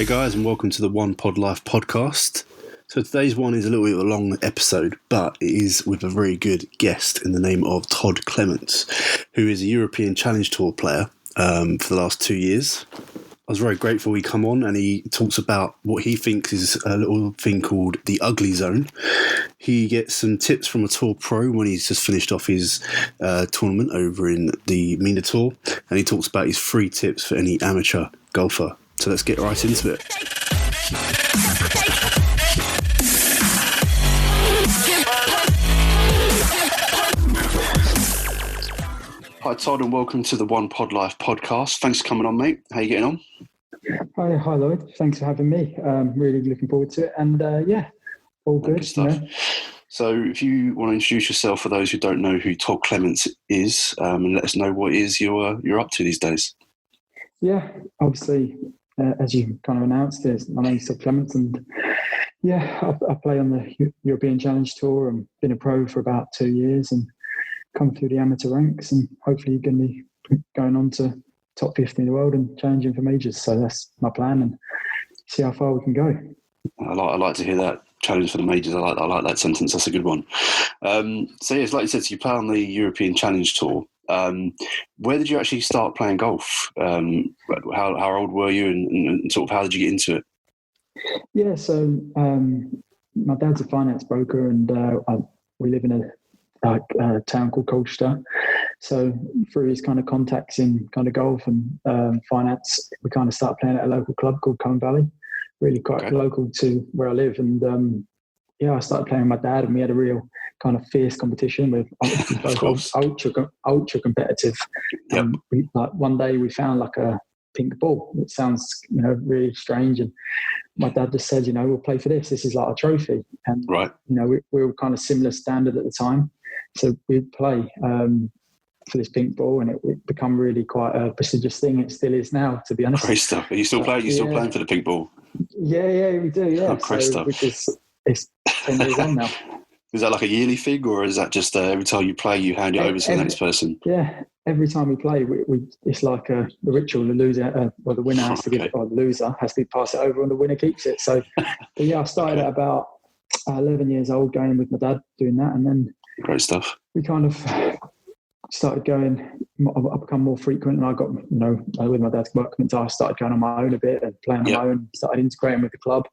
Hey guys, and welcome to the One Pod Life podcast. So today's one is a little bit of a long episode, but it is with a very good guest in the name of Todd Clements, who is a European Challenge Tour player for the last 2 years. I was very grateful he come on and he talks about what he thinks is a little thing called the ugly zone. He gets some tips from a tour pro when he's just finished off his tournament over in the MENA Tour, and he talks about his 3 tips for any amateur golfer. So let's get right into it. Hi Todd, and welcome to the One Pod Life podcast. Thanks for coming on, mate. How you getting on? Hi Lloyd. Thanks for having me. Really looking forward to it. And all good. Good stuff. So if you want to introduce yourself for those who don't know who Todd Clements is, and let us know what it is you're up to these days. Yeah, obviously, as you kind of announced, my name's Todd Clements, and I play on the European Challenge Tour and been a pro for about 2 years and come through the amateur ranks, and hopefully going to be going on to top 50 in the world and challenging for majors. So that's my plan, and see how far we can go. I like to hear that. Challenge for the majors. I like that sentence. That's a good one. So yes, like you said, so you play on the European Challenge Tour. Where did you actually start playing golf? How old were you, and sort of how did you get into it? Yeah, so my dad's a finance broker, and we live in a town called Colchester. So through his kind of contacts in kind of golf and finance, we kind of started playing at a local club called Colne Valley, really quite local to where I live. And I started playing with my dad, and we had a real kind of fierce competition with both ultra competitive. Yep. One day we found like a pink ball. It sounds, really strange. And my dad just said, we'll play for this. This is like a trophy. And, right. We were kind of similar standard at the time. So we'd play for this pink ball, and it become really quite a prestigious thing. It still is now, to be honest. Great stuff. Are you still playing? Still playing for the pink ball? Yeah, we do. Yeah. Oh, great stuff. It's 10 years on now. Is that like a yearly thing, or is that just every time you play, you hand it over to the next person? Yeah, every time we play, we it's like the ritual. The loser, the winner has to give it, or the loser has to pass it over, and the winner keeps it. So, I started at about 11 years old, going with my dad doing that, and then great stuff. We kind of started going. I become more frequent, and I got with my dad's work, I started going on my own a bit and playing on my own. Started integrating with the club,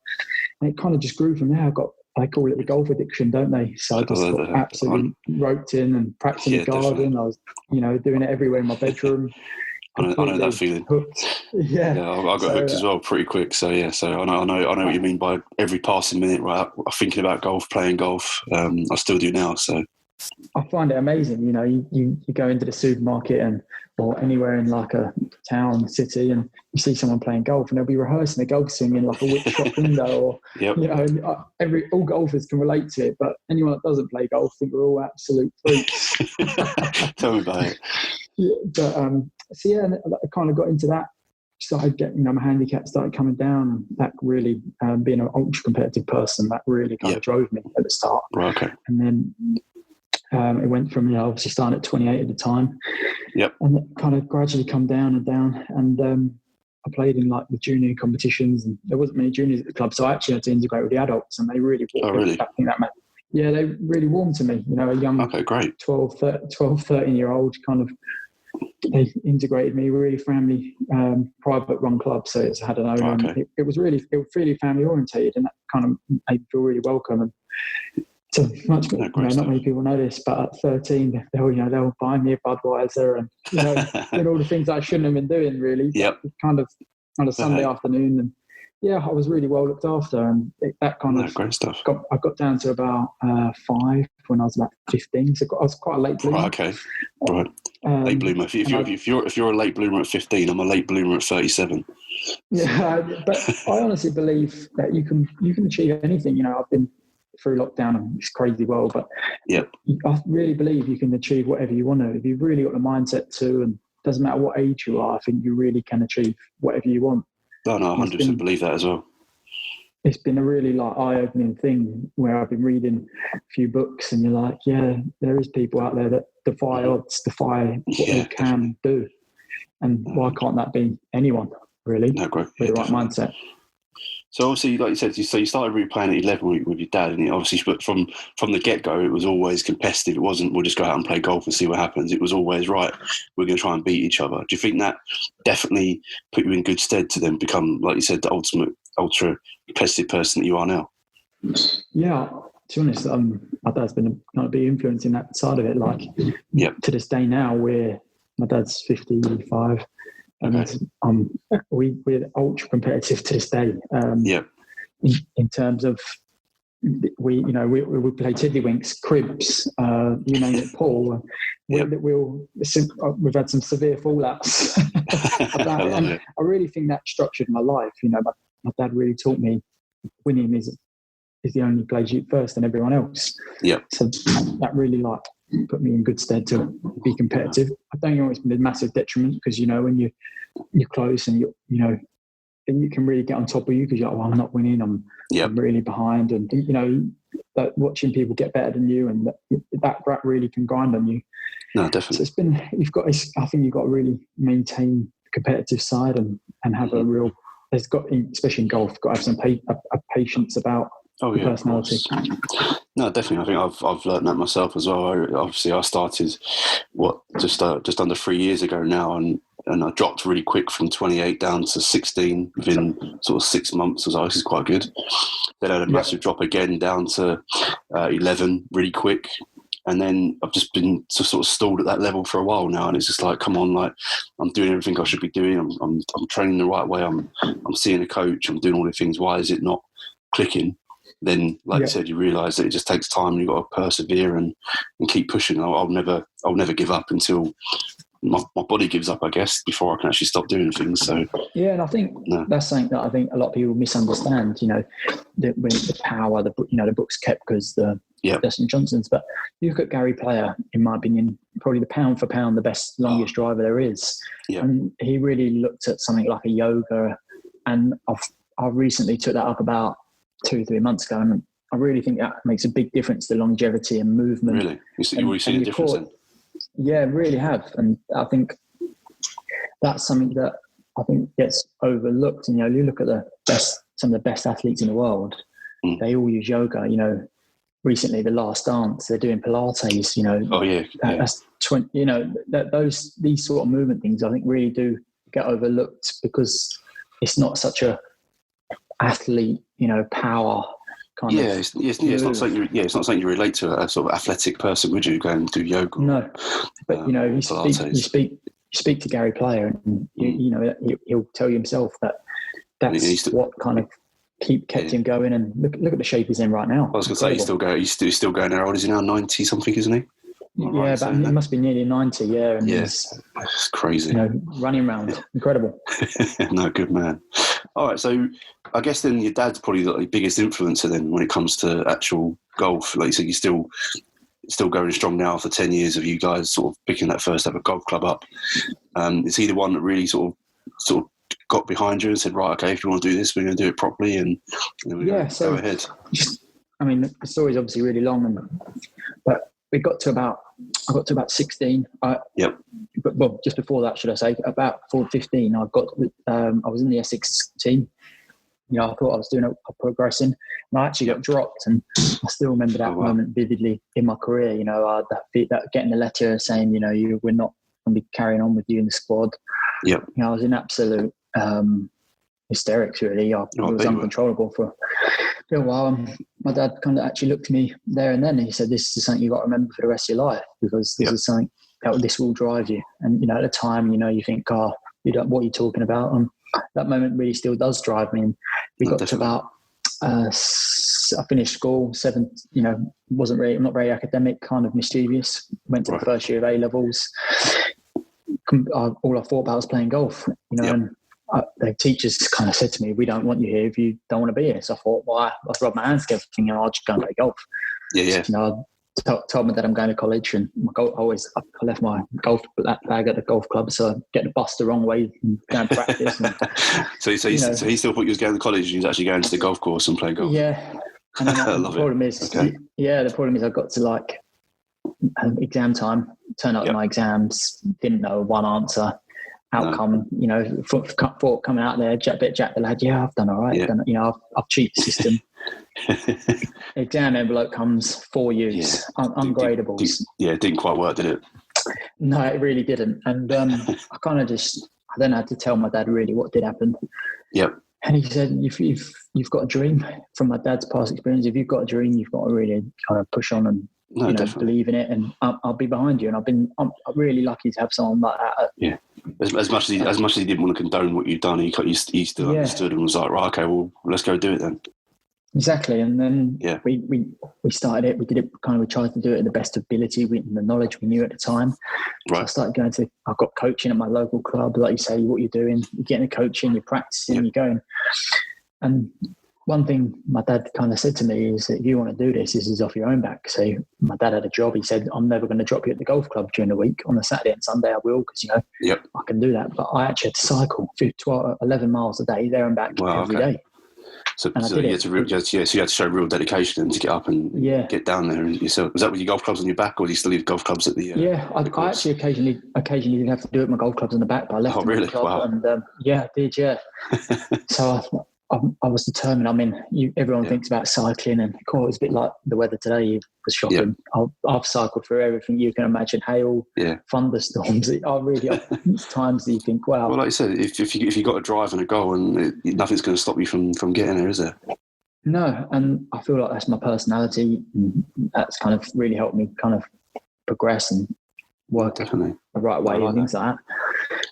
and it kind of just grew from there. I call it the golf addiction, don't they? So I just got absolutely roped in and practicing the garden. Definitely. I was, doing it everywhere in my bedroom. I know that feeling. Hooked. Yeah, I got hooked as well pretty quick. So yeah, so I know what you mean by every passing minute. Right, thinking about golf, playing golf. I still do now. So I find it amazing. You go into the supermarket or anywhere in like a town, city, and you see someone playing golf, and they'll be rehearsing a golf swing in like a whip shop window, or all golfers can relate to it. But anyone that doesn't play golf, I think we're all absolute freaks. Tell me about it. Yeah, but I kind of got into that. Started getting, my handicap started coming down, and that really, being an ultra competitive person, that really kind of drove me at the start. Right, okay. And then it went from, obviously starting at 28 at the time. Yep. And it kind of gradually come down and down. And I played in like the junior competitions, and there wasn't many juniors at the club, so I actually had to integrate with the adults, and they really they really warmed to me. A young 12, 13 year old kind of, they integrated me, really family, private run club, so it's had an owner. Okay. It was really family orientated, and that kind of made me feel really welcome. And so much, not many people know this, but at 13, they'll buy me a Budweiser and doing all the things I shouldn't have been doing, really. Yep. Kind of on a Sunday afternoon, and I was really well looked after, and that kind of great stuff. I got down to about 5 when I was about 15, so I was quite a late bloomer. Right, okay, right. Late bloomer. If you're a late bloomer at 15, I'm a late bloomer at 37. Yeah, but I honestly believe that you can achieve anything. I've been through lockdown and this crazy world, but I really believe you can achieve whatever you want to. If you've really got the mindset to, and it doesn't matter what age you are, I think you really can achieve whatever you want. No, 100% believe that as well. It's been a really eye-opening thing where I've been reading a few books, and you're like, there is people out there that defy odds, defy what they can do. And why can't that be anyone, really, with the right mindset? So obviously, like you said, so you started really playing at 11 with your dad, and obviously, but from the get-go, it was always competitive. It wasn't, we'll just go out and play golf and see what happens. It was always, right, we're going to try and beat each other. Do you think that definitely put you in good stead to then become, like you said, the ultimate ultra competitive person that you are now? Yeah, to be honest, my dad's been a big influence in that side of it. Like, to this day now, my dad's 55. And we're ultra competitive to this day. In terms of we play tiddlywinks, cribs, you name it, Paul. We've had some severe fallouts about it. And I really think that structured my life. You know, my dad really taught me winning is the only place you first and everyone else. Yeah. So that really put me in good stead to be competitive. I don't know it's been a massive detriment because, you know, when you're close and and you can really get on top of you because you're like, well, I'm not winning, I'm really behind. And, you know, that watching people get better than you and that really can grind on you. No, definitely. So I think you've got to really maintain the competitive side and have a real, especially in golf, got to have some patience about personality. No, definitely. I think I've learned that myself as well. Obviously, I started just under 3 years ago now, and I dropped really quick from 28 down to 16 within sort of 6 months. So this is quite good. Then I had a massive drop again down to 11 really quick. And then I've just been sort of stalled at that level for a while now, and it's just like, come on, like I'm doing everything I should be doing. I'm training the right way. I'm seeing a coach. I'm doing all the things. Why is it not clicking? Then, like you said, you realise that it just takes time. And you've got to persevere and keep pushing. I'll never give up until my body gives up, I guess, before I can actually stop doing things. So and I think that's something that I think a lot of people misunderstand. You know, the power, the books kept because the Dustin Johnson's. But you look at Gary Player, in my opinion, probably the pound for pound the best, longest driver there is. Yeah. And he really looked at something like a yoga, and I recently took that up about 2-3 months ago, and I really think that makes a big difference to longevity and movement. Really? You already see a difference then? Yeah, really have. And I think that's something that I think gets overlooked. And, you know, you look at some of the best athletes in the world, they all use yoga. You know, recently The Last Dance, they're doing Pilates, you know. Oh, yeah. That's 20, you know, these sort of movement things I think really do get overlooked because it's not such a athlete, you know, power kind of. It's not something it's not something you relate to a sort of athletic person, would you? Go and do yoga? No, but you know, you speak to Gary Player, and you know he'll tell you himself that's what kind of kept him going. And look at the shape he's in right now. I was going to say he's still going there. How old is he now? 90 something, isn't he? Yeah, but he must be nearly 90. Yeah, and it's crazy. You know, running around, incredible. No, good man. All right, so I guess then your dad's probably the biggest influencer then when it comes to actual golf. Like you said, you're still going strong now after 10 years of you guys sort of picking that first ever golf club up. Is he the one that really sort of got behind you and said, right, okay, if you want to do this, we're going to do it properly, and then we're going to go ahead? I mean, the story's obviously really long, but I got to about 16. But just before that, should I say, about 15, I was in the Essex team. You know, I thought I was doing progressing, and I actually got dropped. And I still remember that moment vividly in my career. You know, that getting a letter saying, you know, we're not going to be carrying on with you in the squad. Yep. You know, I was in absolute hysterics. Really, I was uncontrollable for a while. My dad kind of actually looked at me there and then, and he said, "This is something you've got to remember for the rest of your life, because this is something this will drive you." And you know, at the time, you know, you think, "Oh, what are you talking about?" And that moment really still does drive me. And we got to about I finished school 7. You know, I'm not very academic, kind of mischievous. Went to the first year of A levels. All I thought about was playing golf. You know, and the teachers kind of said to me, "We don't want you here if you don't want to be here." So I thought, well, I'll rub my hands together thinking, I'll just go and play golf. Yeah. So, you know, I told my dad I'm going to college, and I left my golf bag at the golf club, so I get the bus the wrong way and go and practice. And, so he still thought you was going to college, and he was actually going to the golf course and playing golf. Yeah. And then the problem is I got to exam time, turned up to my exams, didn't know one answer. outcome. You know, thought coming out there, Jack the lad. Yeah, I've done all right. Yeah. I've cheated the system. Exam envelope comes for use, ungradables. It didn't quite work, did it? No, it really didn't. And I then had to tell my dad really what did happen. Yep. And he said, if you've got a dream, from my dad's past experience, if you've got a dream, you've got to really kind of push on and believe in it. And I'll be behind you. And I'm really lucky to have someone like that. Yeah. As much as he didn't want to condone what you've done, he still understood and was like, right, okay, well, let's go do it then. Exactly. And then we started it. We did it we tried to do it at the best ability with the knowledge we knew at the time. Right. So I started I got coaching at my local club. Like you say, what you're doing, you're getting a coaching, you're practicing, you're going. And one thing my dad kind of said to me is that if you want to do this is off your own back. So my dad had a job. He said, I'm never going to drop you at the golf club during the week. On a Saturday and Sunday I will, because, I can do that. But I actually had to cycle 11 miles a day there and back every day. So you had to show real dedication and to get up and get down there. And yourself. Was that with your golf clubs on your back, or do you still leave golf clubs at the? I actually occasionally didn't have to do it with my golf clubs on the back, but I left them at the club. Wow. And I did. Yeah. So I was determined. I mean, everyone thinks about cycling, and it was a bit like the weather today was shocking. I've cycled through everything you can imagine: hail, thunderstorms. Times that you think, wow. Well, like you said, if you got a drive and a goal, and nothing's going to stop you from getting there, is there? No, and I feel like that's my personality. That's kind of really helped me kind of progress and work the right way and things like that.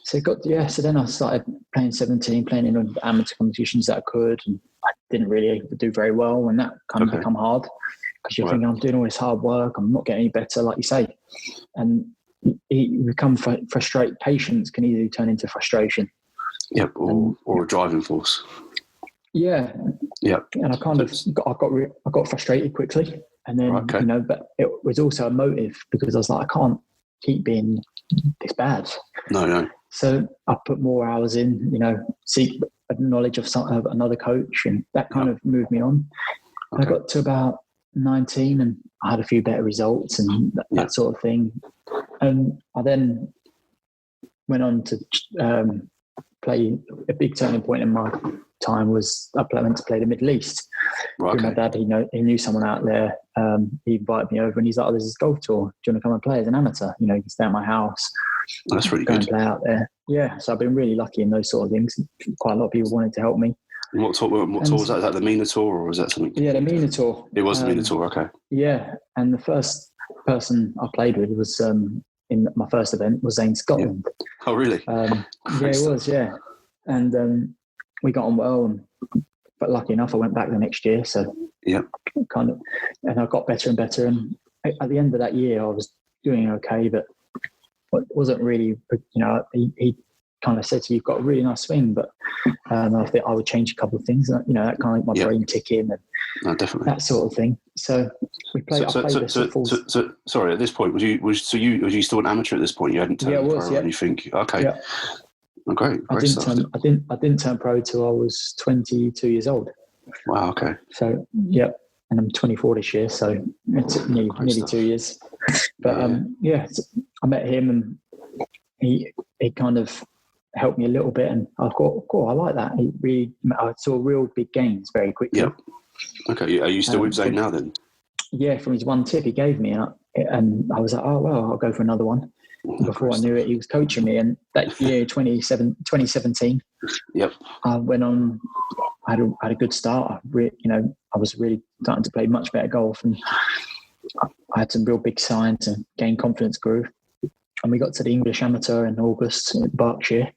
So then I started playing 17, playing in amateur competitions that I could, and I didn't really do very well, and that kind of become hard because you're thinking, I'm doing all this hard work, I'm not getting any better, like you say, and you become frustrated. Patience can easily turn into frustration. Yep, or a driving force. Yeah. Yep. And I got frustrated quickly, and then but it was also a motive because I was like, I can't keep being this bad. No. So I put more hours in, seek knowledge of another coach, and that kind of moved me on. Okay. I got to about 19 and I had a few better results and that sort of thing. And I then went on to play. A big turning point in my time was I went to play the Middle East. Right, okay. My dad, he knew someone out there. He invited me over and he's like, there's this golf tour. Do you want to come and play as an amateur? You can stay at my house. That's really good. And play out there. Yeah, so I've been really lucky in those sort of things. Quite a lot of people wanted to help me. And what tour was that? Is that the MENA Tour or was that something? Yeah, the MENA Tour. It was the MENA Tour, okay. Yeah, and the first person I played with was in my first event was in Scotland. Yeah. Oh, really? Yeah, it was, yeah. And we got on well, but lucky enough, I went back the next year. So and I got better and better. And at the end of that year, I was doing okay, but it wasn't really, he kind of said to me, you've got a really nice swing, but I think I would change a couple of things, that kind of my brain ticking and definitely that sort of thing. So we played. So sorry, at this point, was you still an amateur at this point? You hadn't turned pro or anything? Okay. Yeah. Oh, great stuff. I didn't turn pro till I was 22 years old. Wow. Okay. So and I'm 24 this year, so it's nearly 2 years. But I met him and he kind of helped me a little bit, and I thought, cool, I like that. I saw real big gains very quickly. Yeah. Okay. Are you still with Zane now then? Yeah, from his one tip he gave me, and I was like, oh well, I'll go for another one. Before I knew it, he was coaching me, and that year, 2017, I went on. I had a good start. I was really starting to play much better golf, and I had some real big signs and gained confidence, grew. And we got to the English Amateur in August in Berkshire.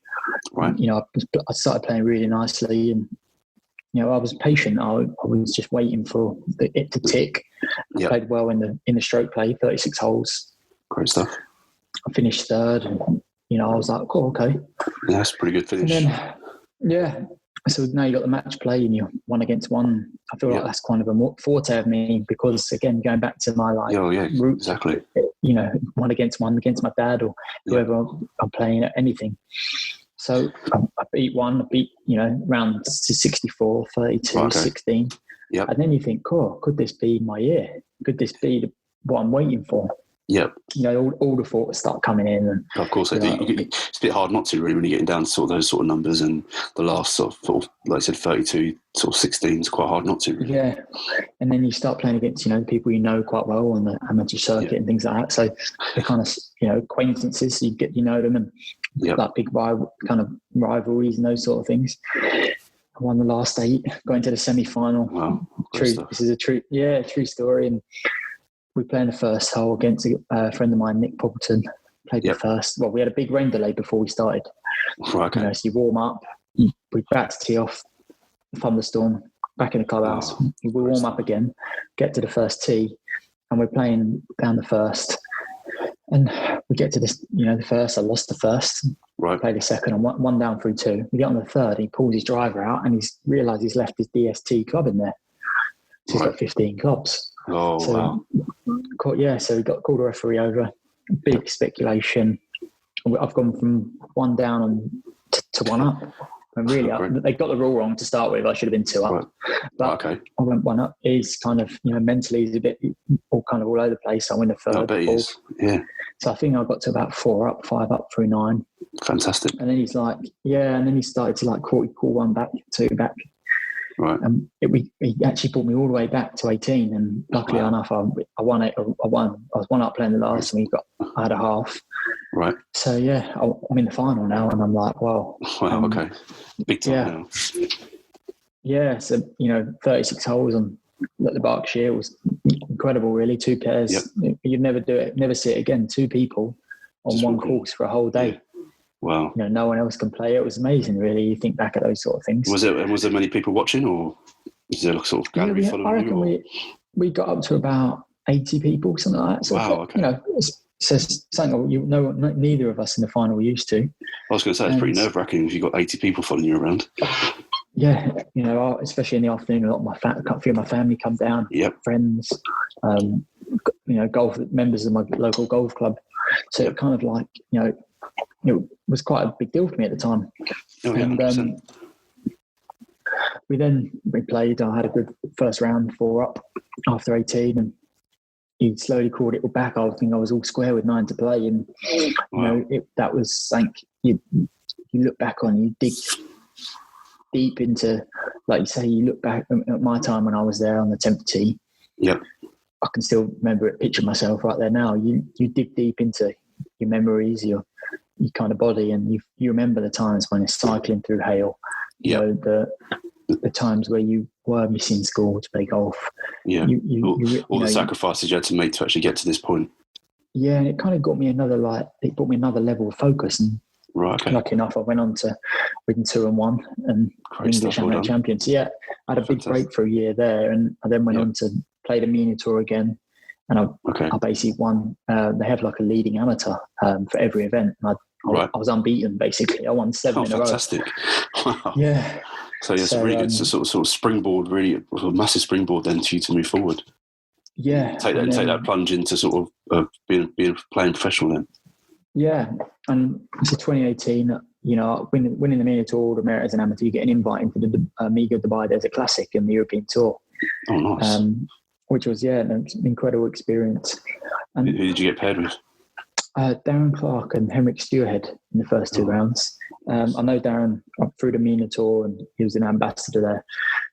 Right. I started playing really nicely, and I was patient. I was just waiting for it to tick. I played well in the stroke play, 36 holes. Great stuff. I finished third, and I was like, "Cool, okay." Yeah, that's a pretty good finish. And then, so now you got the match play, and you're 1 against 1. I feel like that's kind of a forte of me because, again, going back to my roots, exactly. 1 against 1 against my dad or whoever I'm playing at anything. So I beat one. I beat round to 64, 32, 16. Yep. And then you think, cool, could this be my year? Could this be what I'm waiting for? Yep. All the thoughts start coming in. And, of course, it's a bit hard not to really when you're getting down to sort of those sort of numbers, and the last sort of like I said, 32, sort of 16 is quite hard not to. Really. Yeah, and then you start playing against people quite well on the amateur circuit and things like that. So the kind of acquaintances, you know them, and like big kind of rivalries and those sort of things. I won the last 8, going to the semi-final. Wow, true. This is a true story. And we played in the first hole against a friend of mine, Nick Poulter. Played the first. Well, we had a big rain delay before we started. Right, okay. So you warm up. We back to tee off. Thunderstorm. Back in the clubhouse. We warm up again. Get to the first tee, and we're playing down the first. And we get to this, the first. I lost the first. Right. Played the second, and one down through 2. We get on the third. He pulls his driver out, and he's realised he's left his DST club in there. So he's got 15 clubs. Oh, wow. So we got called a referee over. Big speculation. I've gone from 1 down to 1 up. And really, they got the rule wrong to start with. I should have been 2 up. Right. But I went 1 up. He's kind of, mentally he's a bit all over the place. I win the third. I bet he is. Yeah. So I think I got to about 4 up, 5 up through 9. Fantastic. And then he's like, and then he started to call 1 back, 2 back. Right. He actually brought me all the way back to 18, and luckily enough, I won it. I was 1 up playing the last, and I had a half. Right. So I'm in the final now, and I'm like, wow. Wow. Okay. Big time now. Yeah. So 36 holes on the Berkshire was incredible. Really, 2 pairs. Yep. You'd never do it, never see it again. 2 people on just 1 course for a whole day. Yeah. Wow. No one else can play. It was amazing, really. You think back at those sort of things. Was there many people watching, or is there sort of gallery following I reckon you? We got up to about 80 people, something like that. So wow, okay. It's something neither of us in the final used to. I was going to say, it's pretty nerve-wracking if you've got 80 people following you around. Yeah, especially in the afternoon, a few of my family come down, friends, golf members of my local golf club. So it kind of it was quite a big deal for me at the time. Oh, yeah, and we played. I had a good first round, 4 up after 18, and he slowly crawled it back. I think I was all square with 9 to play, and that was something you look back on. You dig deep into, like you say, you look back at my time when I was there on the 10th tee. Yep. I can still remember it, picture myself right there now. You dig deep into your memories, your kind of body, and you remember the times when it's cycling through hail. The times where you were missing school to play golf. Yeah. All the sacrifices you had to make to actually get to this point. Yeah, and it kind of got me it brought me another level of focus. And lucky enough, I went on to win 2 and 1 and English amateur champions. Yeah, I had a big break for a year there, and I then went on to play the MENA Tour again. And I basically won. They have a leading amateur for every event. And I was unbeaten, basically. I won 7 in a row. Fantastic. Wow. Yeah. So it's really good to sort of springboard, really a massive springboard then to you to move forward. Yeah. Take that plunge into sort of being playing professional then. Yeah. And so 2018, winning the MENA Tour, the merit as an amateur, you get an invite into the Amiga Dubai Desert Classic and the European Tour. Oh, nice. Which was, an incredible experience. And who did you get paired with? Darren Clark and Henrik Stuarhead in the first 2 rounds. I know Darren through the MENA Tour, and he was an ambassador there.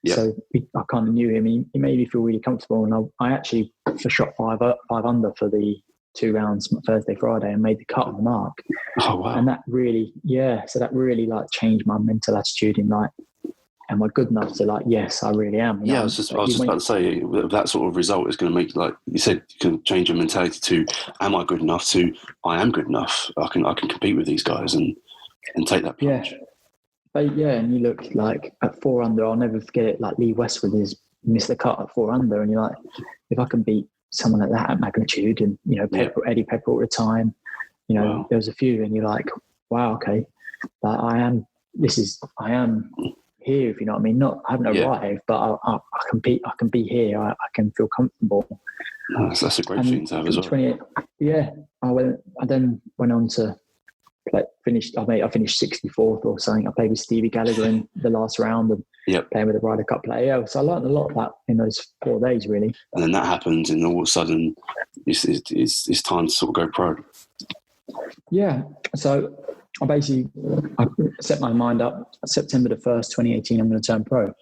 Yep. So I kind of knew him. He made me feel really comfortable. And I actually shot 5 under for the 2 rounds, Thursday, Friday, and made the cut on the mark. Oh, wow. And that really, so that really changed my mental attitude in am I good enough to yes, I really am. I was just about to say that sort of result is going to make, like you said, you can change your mentality to am I good enough to I am good enough. I can compete with these guys and take that plunge. And you look at 4 under. I'll never forget it. Lee Westwood missed the cut at 4 under, and you're if I can beat someone like that at magnitude, and Eddie Pepper all the time. There was a few, and you're wow, okay, I am here, if you know what I mean. I haven't arrived, but I can be here. I can feel comfortable. That's a great thing to have as well. I then went on to finished 64th or something. I played with Stevie Gallagher in the last round and playing with a Ryder Cup player. Yeah, so I learned a lot of that in those 4 days, really. And then that happens, and all of a sudden, it's time to sort of go pro. Yeah, so I set my mind up. September the 1st, 2018, I'm going to turn pro.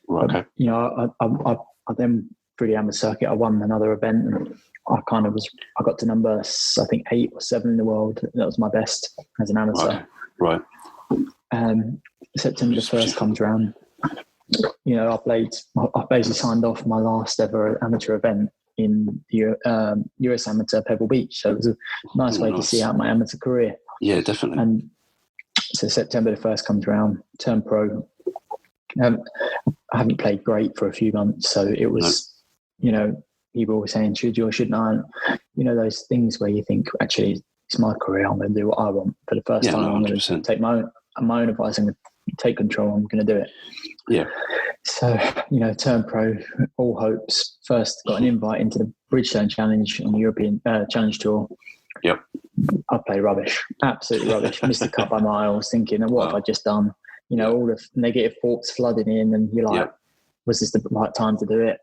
Right, okay. You know, I then through the amateur circuit, I won another event, and I got to number, I think, 8 or 7 in the world. That was my best as an amateur. Right. September the 1st comes around. You know, I basically signed off my last ever amateur event in the US Amateur Pebble Beach. So it was a nice way to see out my amateur career. Yeah, definitely. And so September the 1st comes around, turn pro. I haven't played great for a few months, so it was, you know, people were saying, should you or shouldn't I? You know, those things where you think, actually, it's my career. I'm going to do what I want. For the first time, 100%. I'm going to take my own advice. I'm going to take control. I'm going to do it. Yeah. So, you know, turn pro, all hopes. First, got an invite into the Bridgestone Challenge on the European Challenge Tour. Yep. I played rubbish, absolutely rubbish. Missed the cut by miles, thinking, what have I just done? You know, all the negative thoughts flooding in, and you're like, was this the right time to do it?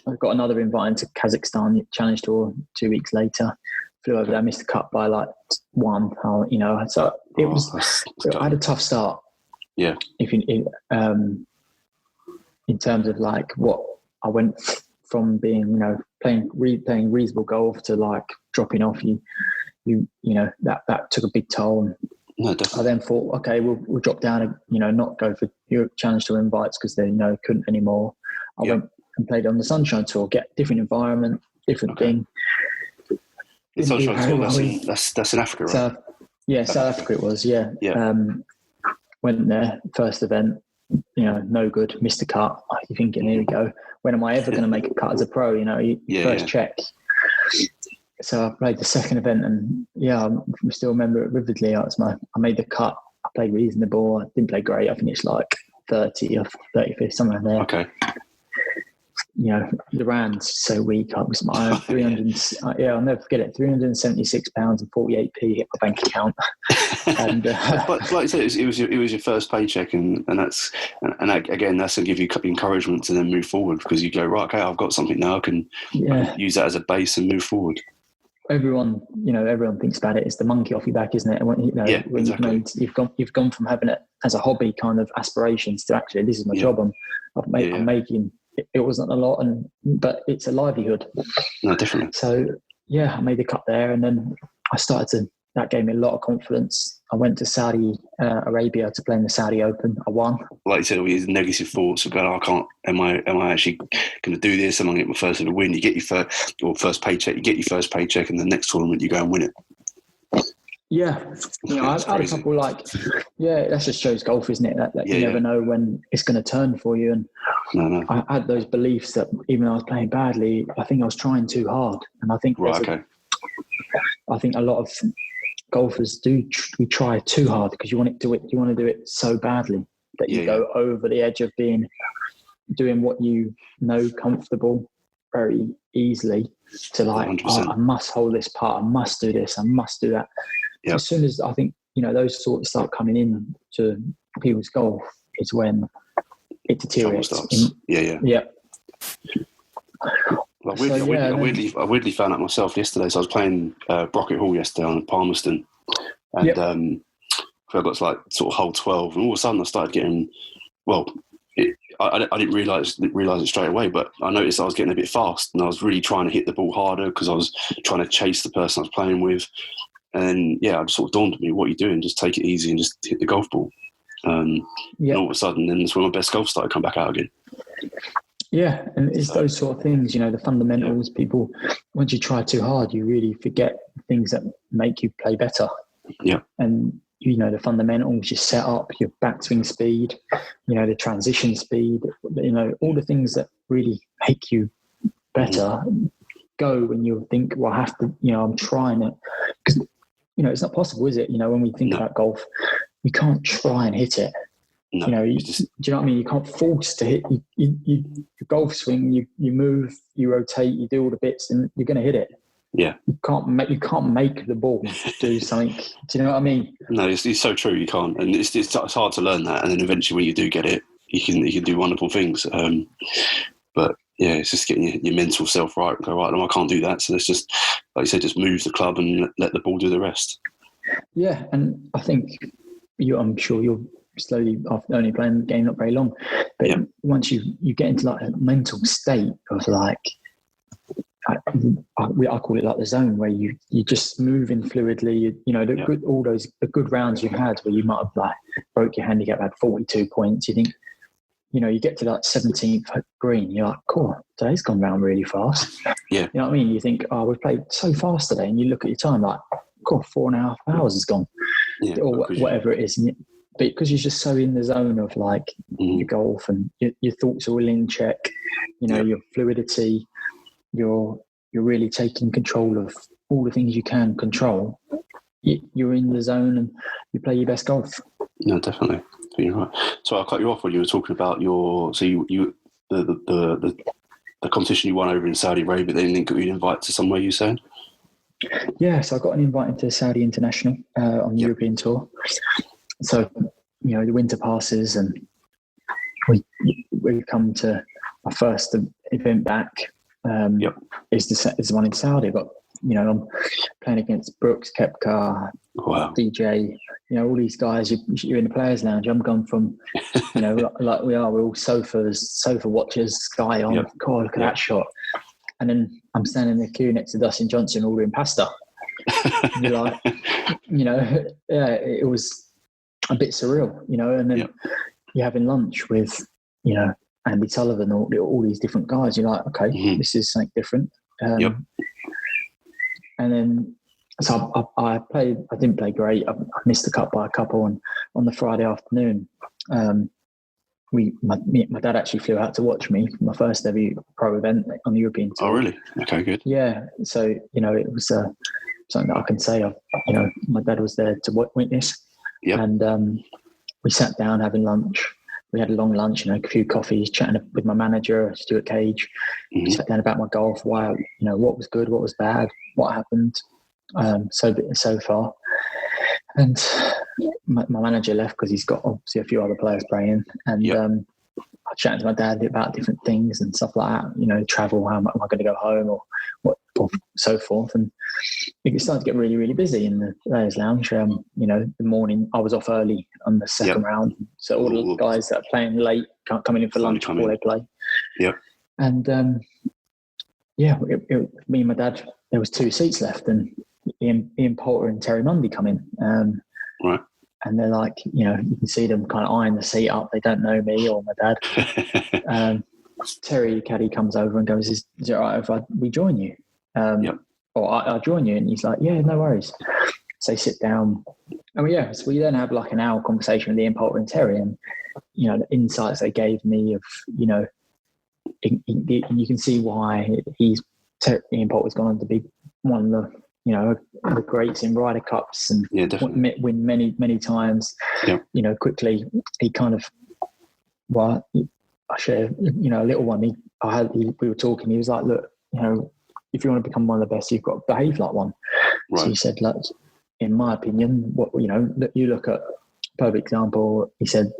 I got another invite into Kazakhstan Challenge Tour 2 weeks later. Flew over there, missed the cut by like 1. You know, so it was. I had a tough start. Yeah. In terms of like what I went from being, you know, playing reasonable golf to like dropping off. You know, that took a big toll. No, definitely. I then thought, okay, we'll drop down and, you know, not go for Europe Challenge Tour invites because they, you know, couldn't anymore. I went and played on the Sunshine Tour, get different environment, different thing. The Sunshine Tour, that's in Africa, right? South Africa it was, yeah. Went there, first event, you know, no good, missed the cut. You're thinking, here we go. When am I ever going to make a cut as a pro? You know, first check. So I played the second event, and I still remember it vividly. I made the cut. I played reasonable. I didn't play great. I finished like 30 or 35th, somewhere there. Okay. You know, the rand's so weak. I was my 300. I'll never forget it. £376 and 48p hit my bank account. And but like I said, it was your first paycheck, and that's again that's to give you encouragement to then move forward, because you go, right, okay, I've got something now. I can use that as a base and move forward. Everyone thinks about it. It's the monkey off your back, isn't it? And when exactly. you've gone from having it as a hobby kind of aspirations to actually, this is my job. I'm making. It wasn't a lot, but it's a livelihood. No, definitely. So I made the cut there, and then that gave me a lot of confidence. I went to Saudi Arabia to play in the Saudi Open. I won. Like you said, all these negative thoughts of going, I can't. Am I actually going to do this? Am I going to get my first ever win? You get your first paycheck. You get your first paycheck, and the next tournament you go and win it. Yeah, I had a couple that just shows golf, isn't it? That you never know when it's going to turn for you. And no. I had those beliefs that even though I was playing badly, I think I was trying too hard. And I think I think a lot of golfers we try too hard because you want to do it so badly that you go over the edge of doing what you know comfortable very easily to like, I must hold this part, I must do this, I must do that. Yep. As soon as I think, those sorts start coming in to people's golf is when it deteriorates. Yeah. Like I weirdly found out myself yesterday. So I was playing Brocket Hall yesterday on Palmerston, and I got to like sort of hole 12, and all of a sudden I started getting I didn't realise it straight away, but I noticed I was getting a bit fast, and I was really trying to hit the ball harder because I was trying to chase the person I was playing with. And it just sort of dawned on me, what are you doing? Just take it easy and just hit the golf ball. And all of a sudden, then that's when my best golf started to come back out again. Yeah, and it's those sort of things, the fundamentals. People, once you try too hard, you really forget things that make you play better. Yeah. And, the fundamentals, your setup, your backswing speed, the transition speed, all the things that really make you better go when you think, well, I have to, I'm trying it. Because, it's not possible, is it? When we think about golf, you can't try and hit it. No, do you know what I mean? You can't force to hit. You golf swing, you move, you rotate, you do all the bits, and you're going to hit it. Yeah. You can't make the ball do something. Do you know what I mean? No, it's so true. You can't, and it's hard to learn that. And then eventually, when you do get it, you can do wonderful things. But yeah, it's just getting your mental self right. Go right. No, I can't do that. So let's just, like you said, just move the club and let the ball do the rest. Yeah, and I think I'm sure you're slowly, after only playing the game not very long, but once you get into like a mental state of like, I call it like the zone, where you just moving fluidly. The good rounds you've had where you might have like broke your handicap, had 42 points. You think, you get to that 17th green, you're like, cool, today's gone round really fast. Yeah. You know what I mean? You think, oh, we've played so fast today, and you look at your time like, cool, 4.5 hours has gone, or whatever it is. But because you're just so in the zone of like your golf, and your thoughts are all in check, your fluidity, you're really taking control of all the things you can control. You're in the zone and you play your best golf. No, definitely. You're right. So I cut you off when you were talking about the competition you won over in Saudi Arabia. They didn't get you an invite to somewhere, you saying? Yeah, so I got an invite into Saudi International on the European Tour. So, the winter passes, and we come to our first event back. Is the one in Saudi. But I'm playing against Brooks, Koepka, DJ. All these guys. You're in the players' lounge. I'm gone from, like we are. We're all sofa watchers. Sky on. Yep. God, look at that shot. And then I'm standing in the queue next to Dustin Johnson ordering pasta. And you're like, it was a bit surreal, And then you're having lunch with, Andy Sullivan, all these different guys. You're like, okay, this is something different. And then, so I didn't play great. I missed the cut by a couple. And on the Friday afternoon, my dad actually flew out to watch me for my first ever pro event on the European Tour. Oh, really? Okay, good. Yeah. So, it was something that I can say. My dad was there to witness. Yep. And we sat down having lunch. We had a long lunch, a few coffees, chatting with my manager, Stuart Cage. We sat down about my golf, why, what was good, what was bad, what happened so far. And my manager left because he's got obviously a few other players playing. And I chatted to my dad about different things and stuff like that, travel, how am I going to go home or what, or so forth. And it started to get really, really busy in the players' lounge. The morning I was off early on the second round. So all the guys that are playing late can't come in for lunch before they play. Yep. And me and my dad, there was 2 seats left, and Ian Poulter and Terry Mundy come in. Right. And they're like, you can see them kind of eyeing the seat up. They don't know me or my dad. Terry Caddy comes over and goes, is it all right if we join you? Or I'll join you. And he's like, yeah, no worries. So they sit down. So we then have like an hour conversation with Ian Poulter and Terry, and, the insights they gave me of, and you can see why Ian Poulter's gone on to be one of the, the greats in Ryder Cups and win many, many times. Quickly, he kind of, I share, a little one. We were talking. He was like, look, if you want to become one of the best, you've got to behave like one. Right. So he said, look, in my opinion, you look at perfect example. He said,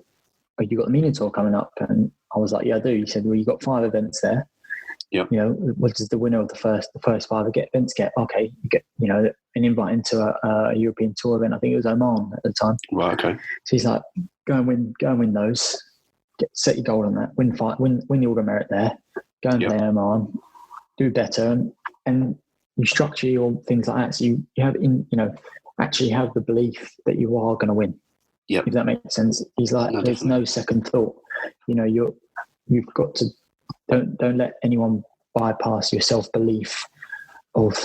oh, you got the MENA Tour coming up, and I was like, yeah, I do. He said, well, you got 5 events there. Yep. What does the winner of the first 5 events get? Okay, you get an invite into a European Tour event. I think it was Oman at the time. Right. Okay. So he's like, go and win those. Set your goal on that. Win the Order Merit there. Go and play Oman. Do better, and you structure your things like that. So you have actually have the belief that you are going to win. Yeah. If that makes sense. He's like, there's no second thought. You've got to. Don't let anyone bypass your self-belief of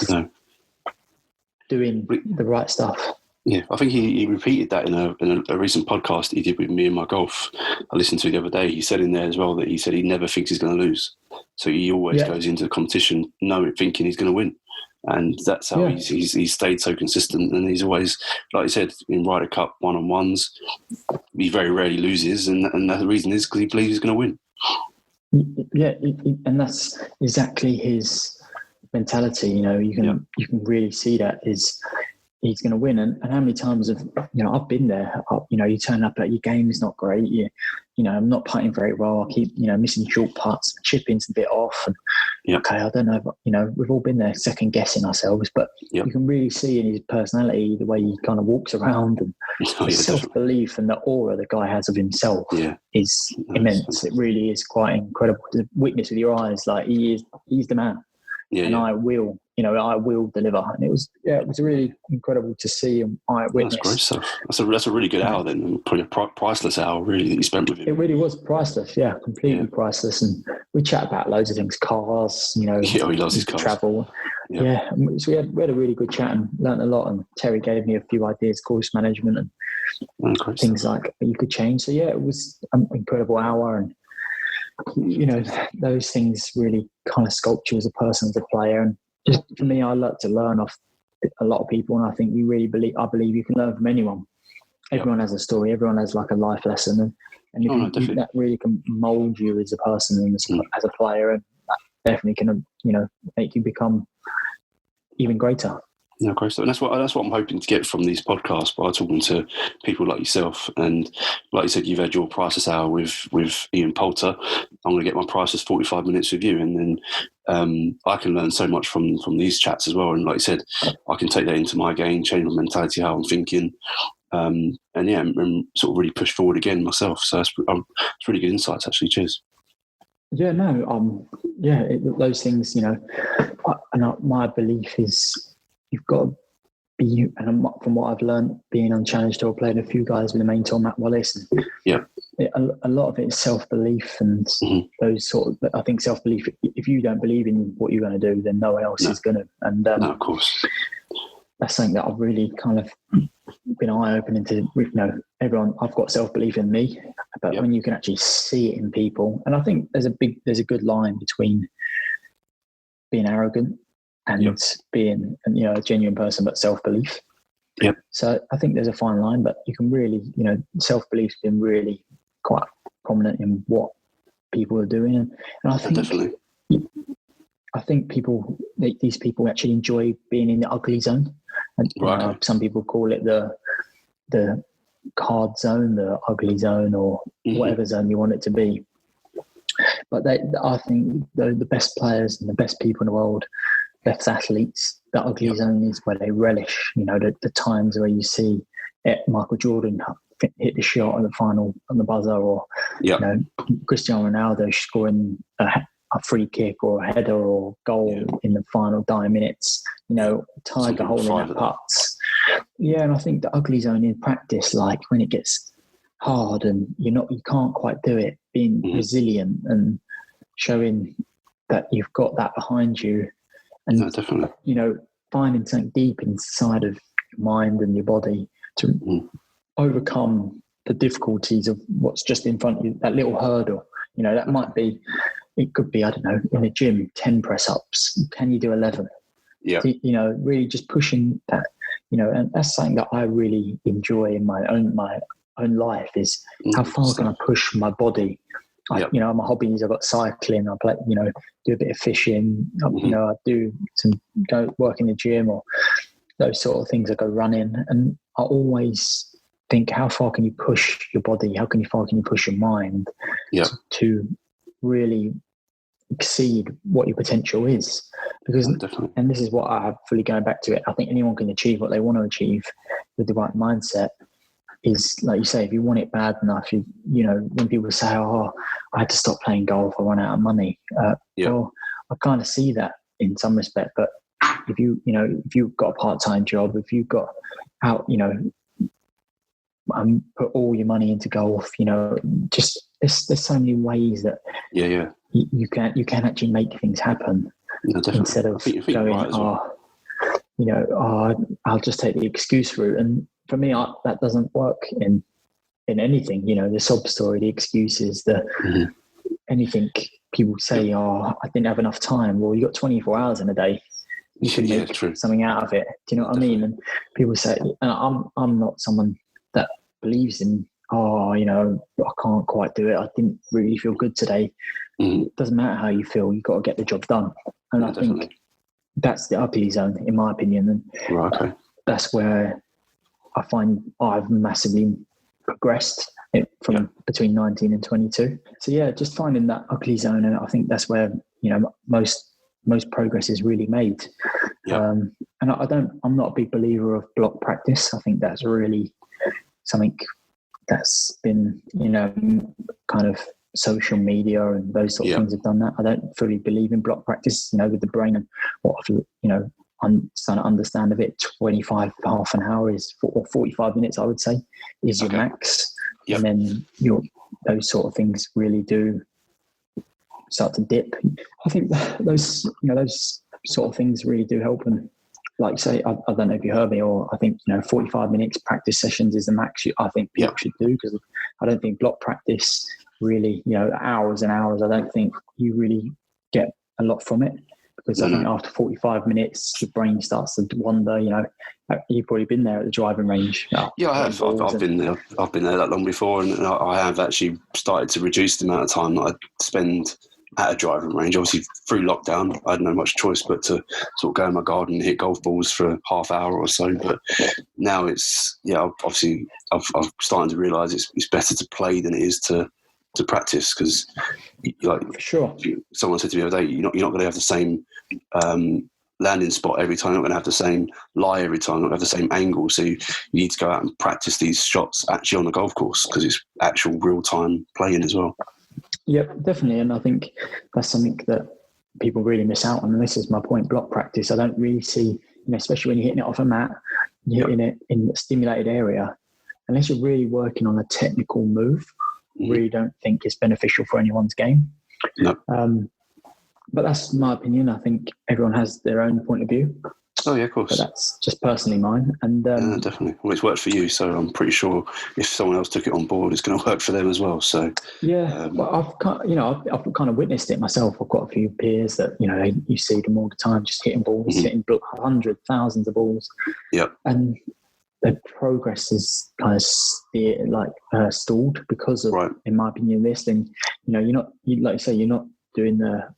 doing the right stuff. Yeah, I think he repeated that in a recent podcast he did with me and my golf. I listened to the other day. He said in there as well that he said he never thinks he's going to lose. So he always goes into the competition thinking he's going to win. And that's how he's stayed so consistent. And he's always, like you said, in Ryder Cup one-on-ones, he very rarely loses. And the reason is because he believes he's going to win. Yeah, and that's exactly his mentality. You can really see that he's going to win. And how many times I've been there. You turn up at your game is not great. I'm not putting very well. I keep missing short putts, chipping's a bit off. And okay, I don't know, but we've all been there, second guessing ourselves. But you can really see in his personality the way he kind of walks around, and the self-belief and the aura the guy has of himself is immense. It really is quite incredible to witness with your eyes. Like he's the man. I will deliver. And it was really incredible to see and I witnessed. That's great stuff. That's a really good hour then, probably a priceless hour really that you spent with him. It really was priceless, completely priceless. And we chat about loads of things, cars, he loves his cars. Travel. So we had a really good chat and learned a lot. And Terry gave me a few ideas, course management and things like you could change. So it was an incredible hour. And those things really kind of sculpt you as a person, as a player. And just for me, I like to learn off a lot of people, and I think I believe you can learn from anyone. Everyone has a story. Everyone has like a life lesson, and that really can mold you as a person and as a player, and that definitely can make you become even greater. Yeah, great stuff. And that's what I'm hoping to get from these podcasts by talking to people like yourself. And like you said, you've had your priceless hour with Ian Poulter. I'm going to get my priceless 45 minutes with you, and then I can learn so much from these chats as well. And like you said, I can take that into my game, change my mentality, how I'm thinking, and sort of really push forward again myself. So it's really good insights, actually. Cheers. Yeah, no, those things, my belief is, you've got to be, and from what I've learned being on Challenge Tour, playing a few guys with the main tour, Matt Wallace, and a lot of it is self-belief and those sort of, I think self-belief, if you don't believe in what you're going to do, then no one else is going to. And of course. That's something that I've really kind of been eye-opening to, everyone. I've got self-belief in me, but when you can actually see it in people, and I think there's a good line between being arrogant and being, a genuine person, but self-belief. Yep. So I think there's a fine line, but you can really, self-belief's been really quite prominent in what people are doing. And I think definitely. I think these people actually enjoy being in the ugly zone. And some people call it the card zone, the ugly zone, or whatever zone you want it to be. But I think the best players and the best people in the world, best athletes, the ugly zone is where they relish, the times where you see Michael Jordan hit the shot in the final on the buzzer, or Cristiano Ronaldo scoring a free kick or a header or goal in the final 9 minutes, Tiger holding out putts. Yeah, and I think the ugly zone in practice, like when it gets hard and you can't quite do it, being resilient and showing that you've got that behind you. And, definitely. Finding something deep inside of your mind and your body to overcome the difficulties of what's just in front of you, that little hurdle. That might be, it could be, I don't know, in a gym, 10 press-ups. Can you do 11? Yeah. Really just pushing that, and that's something that I really enjoy in my own life is how far can I push my body? My hobbies, I've got cycling, I play, do a bit of fishing, I do go work in the gym or those sort of things. I go running, and I always think, how far can you push your body? How far can you push your mind to really exceed what your potential is? Because, and this is what I have fully going back to it, I think anyone can achieve what they want to achieve with the right mindset. Is like you say, if you want it bad enough, when people say, "Oh, I had to stop playing golf, I run out of money." Well, I kind of see that in some respect. But if you've got a part-time job, if you've got out, put all your money into golf, just there's so many ways that you can actually make things happen instead of going, I'll just take the excuse route. And for me, that doesn't work in anything. The sob story, the excuses, anything people say, "Oh, I didn't have enough time." Well, you got 24 hours in a day. You can make something out of it. Do you know what I mean? And people say, and I'm not someone that believes in, I can't quite do it. I didn't really feel good today. It doesn't matter how you feel. You've got to get the job done. And I think that's the uppy zone, in my opinion. And Right, okay. That's where I find I've massively progressed from between 19 and 22. So yeah, just finding that ugly zone, and I think that's where most progress is really made. And I'm not a big believer of block practice. I think that's really something that's been kind of social media and those sort of things have done that. I don't fully believe in block practice, with the brain, and what I'm starting to understand of it. 25, half an hour or 45 minutes, I would say, is your max. And then those sort of things really do start to dip. I think those sort of things really do help. And like say, I don't know if you heard me, or I think 45 minutes practice sessions is the max I think people should do, because I don't think block practice really, hours and hours, I don't think you really get a lot from it, because I think after 45 minutes your brain starts to wander. You've probably been there at the driving range. I have. I've been there. I've been there that long before, and I have actually started to reduce the amount of time that I spend at a driving range. Obviously, through lockdown, I had no much choice but to sort of go in my garden and hit golf balls for a half hour or so. But now it's obviously I'm starting to realise it's better to play than it is to practice, because someone said to me the other day, you're not going to have the same landing spot every time, you're not going to have the same lie every time, you're not going to have the same angle, so you need to go out and practice these shots actually on the golf course, because it's actual real-time playing as well. Yep, definitely. And I think that's something that people really miss out on, and this is my point. Block practice, I don't really see, especially when you're hitting it off a mat, you're hitting it in a stimulated area, unless you're really working on a technical move, really don't think it's beneficial for anyone's game. No. But that's my opinion. I think everyone has their own point of view. Oh yeah, of course. But that's just personally mine. And yeah, definitely. Well, it's worked for you, so I'm pretty sure if someone else took it on board, it's going to work for them as well. So well, I've kind of witnessed it myself. I've got a few peers that you see them all the time, just hitting balls, hitting hundreds, thousands of balls. Yep. And the progress is kind of stalled because of, in my opinion, this. And you're not, like you say, you're not doing the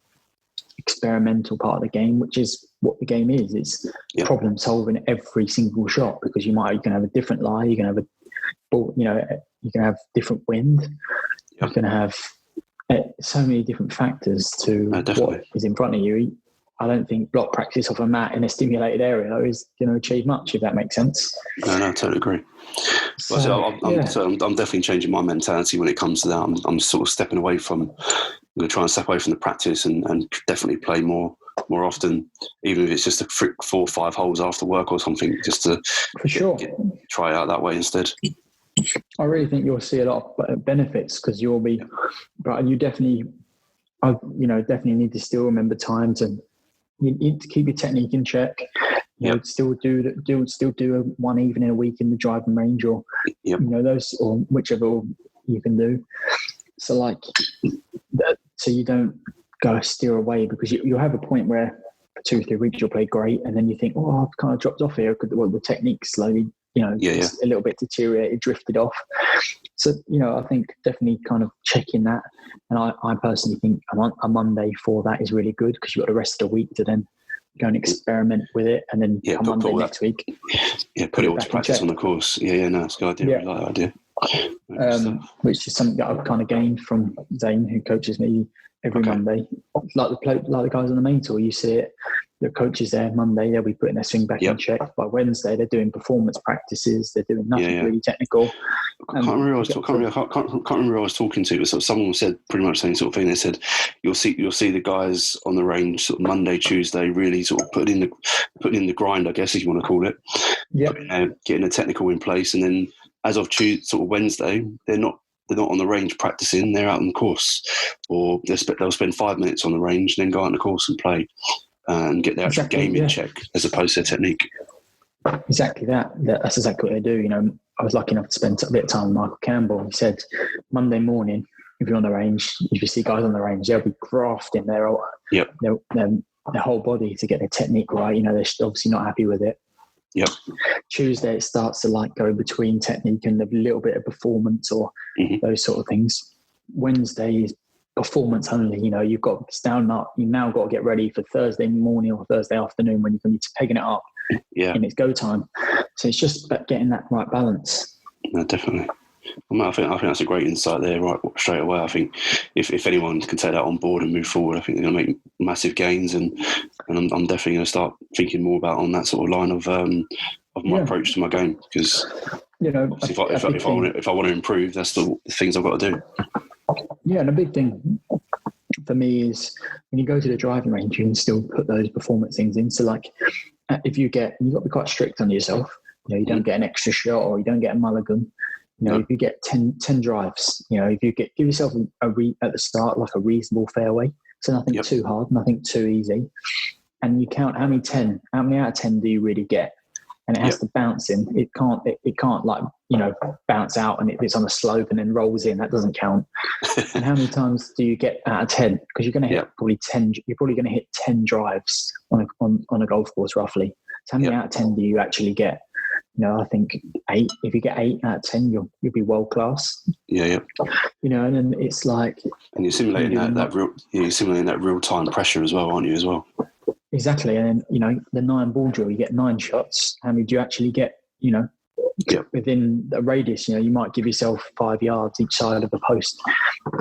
experimental part of the game, which is what the game is. It's problem solving every single shot, because you can have a different lie, you can have a ball, you can have different wind, you can have so many different factors to what is in front of you. I don't think block practice off a mat in a stimulated area is going to achieve much, if that makes sense. No, I totally agree. I'm definitely changing my mentality when it comes to that. I'm sort of stepping away from, I'm going to try and step away from the practice and definitely play more often, even if it's just 4 or 5 holes after work or something, just to try it out that way instead. I really think you'll see a lot of benefits, because you'll be, but you definitely need to still remember times, and you need to keep your technique in check. Still do one evening a week in the driving range, or those, or whichever you can do. So so you don't go steer away, because you'll have a point where for 2 or 3 weeks you'll play great, and then you think, I've kind of dropped off here because the technique slowly, a little bit deteriorated, drifted off. So I think definitely kind of checking that, and I personally think a Monday for that is really good, because you've got the rest of the week to then go and experiment with it, and then come Monday next week. Yeah, put it all to practice on the course. No, it's a good idea. I really like that idea. Which is something that I've kind of gained from Zane, who coaches me every Monday. Like the guys on the main tour, you see it. The coaches there Monday, they'll be putting their swing back in check. By Wednesday, they're doing performance practices. They're doing nothing really technical. I can't remember who I was talking to, but someone said pretty much the same sort of thing. They said you'll see the guys on the range sort of Monday, Tuesday, really sort of putting in the grind, I guess, if you want to call it. Getting a technical in place, and then as of sort of Wednesday, they're not on the range practicing. They're out on the course, or they'll spend 5 minutes on the range, and then go out on the course and play. And get their actual game in check, as opposed to their technique. Exactly that. That's exactly what they do. I was lucky enough to spend a bit of time with Michael Campbell. He said Monday morning, if you're on the range, if you see guys on the range, they'll be grafting their whole body to get their technique right. They're obviously not happy with it. Yep. Tuesday it starts to go between technique and a little bit of performance, or those sort of things. Wednesday is performance only. You've got to stand up. You now got to get ready for Thursday morning or Thursday afternoon when you're going to be pegging it up. Yeah. And it's go time. So it's just about getting that right balance. No, definitely. I think that's a great insight there, right straight away. I think if anyone can take that on board and move forward, I think they're going to make massive gains, and I'm definitely going to start thinking more about on that sort of line of my approach to my game, because if I want to improve, that's the things I've got to do. Yeah, and a big thing for me is when you go to the driving range, you can still put those performance things in. So like, if you've got to be quite strict on yourself. You don't get an extra shot, or you don't get a mulligan. If you get 10 drives, if you give yourself at the start like a reasonable fairway, so nothing too hard, nothing too easy, and you count how many out of 10 do you really get, and it has to bounce in. It can't like bounce out and it's on a slope and then rolls in. That doesn't count. And how many times do you get out of 10? Because you're going to hit probably 10. You're probably going to hit 10 drives on a golf course roughly. So how many out of 10 do you actually get? I think 8. If you get 8 out of 10, you'll be world class. Yeah. And then it's like, and you're simulating that real time pressure as well, aren't you? As well. Exactly, and then the 9 ball drill, you get 9 shots. How many do you actually get? Within a radius, you might give yourself 5 yards each side of the post.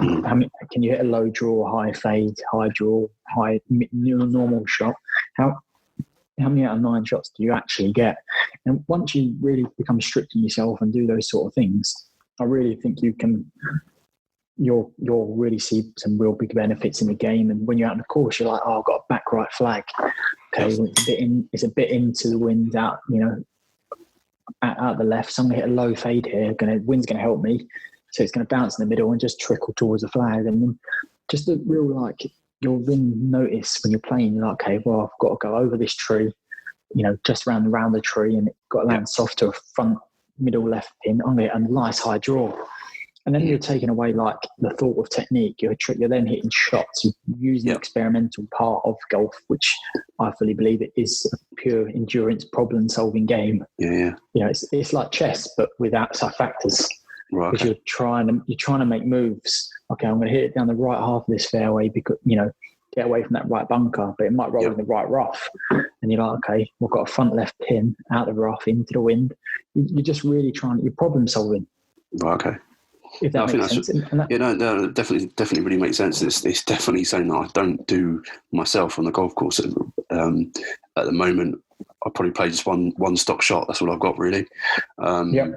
How many can you hit? A low draw, high fade, high draw, high normal shot? How many out of 9 shots do you actually get? And once you really become strict on yourself and do those sort of things, I really think you'll really see some real big benefits in the game. And when you're out on the course, you're like, I've got a back right flag. Okay, it's a bit into the wind out, out the left. So I'm going to hit a low fade here. Wind's going to help me. So it's going to bounce in the middle and just trickle towards the flag. And then just a real you'll then notice when you're playing, you're like, okay, well, I've got to go over this tree, just around the tree, and it's got to land soft to a front middle left pin. I'm going to get a nice high draw. And then you're taking away the thought of technique. You're then hitting shots. You're using the experimental part of golf, which I fully believe it is a pure endurance problem-solving game. Yeah. It's like chess, but with outside factors. Right. Because you're trying to make moves. Okay, I'm going to hit it down the right half of this fairway because get away from that right bunker, but it might roll in the right rough. And you're like, okay, we've got a front left pin out of the rough into the wind. You're just really you're problem solving. Right, okay. If that makes sense. Definitely really makes sense. It's definitely something that I don't do myself on the golf course. At the moment, I probably play just one stock shot. That's all I've got really.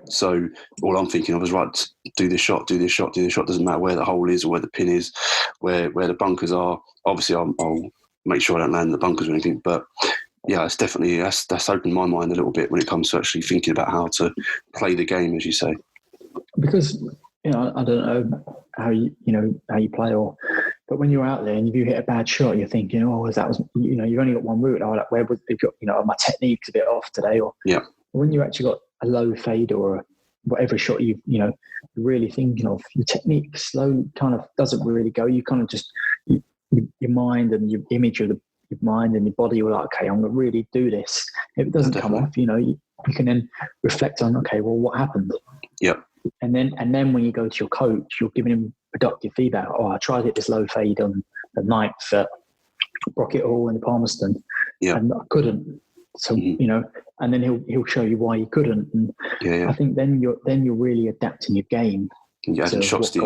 So all I'm thinking of is, right, do this shot. Doesn't matter where the hole is or where the pin is, where the bunkers are. Obviously, I'll make sure I don't land in the bunkers or anything. But yeah, it's definitely that's opened my mind a little bit when it comes to actually thinking about how to play the game, as you say. Because I don't know how you play, but when you're out there and if you hit a bad shot, you're thinking, you've only got one route. Where was it? My technique's a bit off today, when you actually got a low fade or whatever shot you're really thinking of, your technique slow kind of doesn't really go. You kind of just your mind and your image of your mind and your body. You're like, okay, I'm going to really do this. If it doesn't come off, you can then reflect on, okay, well, what happened? Yep. And then when you go to your coach, you're giving him productive feedback. I tried to hit this low fade on the 9th at Brocket Hall in Palmerston, and I couldn't. So and then he'll show you why you couldn't. And I think then you're really adapting your game. Yeah, adding shots to